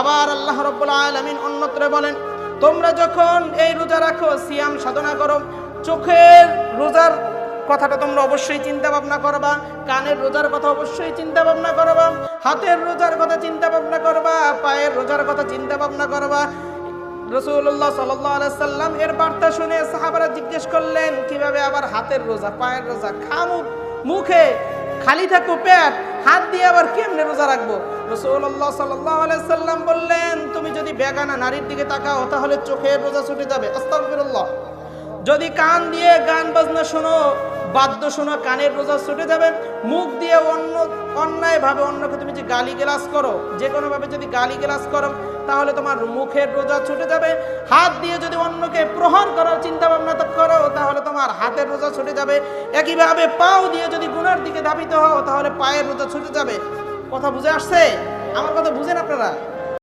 আবার আল্লাহ রাব্বুল আলামিন অন্যত্র বলেন, তোমরা যখন এই রোজা রাখো, সিয়াম সাধনা করো, চোখের রোজার কথাটা তোমরা অবশ্যই চিন্তা ভাবনা করবা, কানের রোজার কথা অবশ্যই চিন্তা ভাবনা করবা, হাতের রোজার কথা চিন্তা ভাবনা করবা, পায়ের রোজার কথা চিন্তা ভাবনা করবা। রাসূলুল্লাহ সাল্লাল্লাহু আলাইহি সাল্লাম এর বার্তা শুনে সাহাবারা জিজ্ঞেস করলেন, কিভাবে আবার হাতের রোজা, পায়ের রোজা, খামু মুখে খালি থাকো পেট, হাত দিয়ে আবার কেমনে রোজা রাখবো? রাসূলুল্লাহ সাল্লাল্লাহু আলাইহি সাল্লাম বললেন, তুমি যদি বেগানা নারীর দিকে তাকাও তাহলে চোখের রোজা ছুটে যাবে। আস্তাগফিরুল্লাহ। যদি কান দিয়ে গান বাজনা শোনো, বাদ্য শোনো, কানের রোজা ছুটে যাবে। মুখ দিয়ে অন্যায়ভাবে অন্যকে তুমি যে গালি গ্লাস করো, যে কোনোভাবে যদি গালি গ্লাস করো তাহলে তোমার মুখের রোজা ছুটে যাবে। হাত দিয়ে যদি অন্যকে প্রহার করার চিন্তা ভাবনা করো তাহলে তোমার হাতের রোজা ছুটে যাবে। একইভাবে পাও দিয়ে যদি গুনার দিকে ধাবিত হও তাহলে পায়ের রোজা ছুটে যাবে। কথা বুঝে আসছে? আমার কথা বুঝেন আপনারা?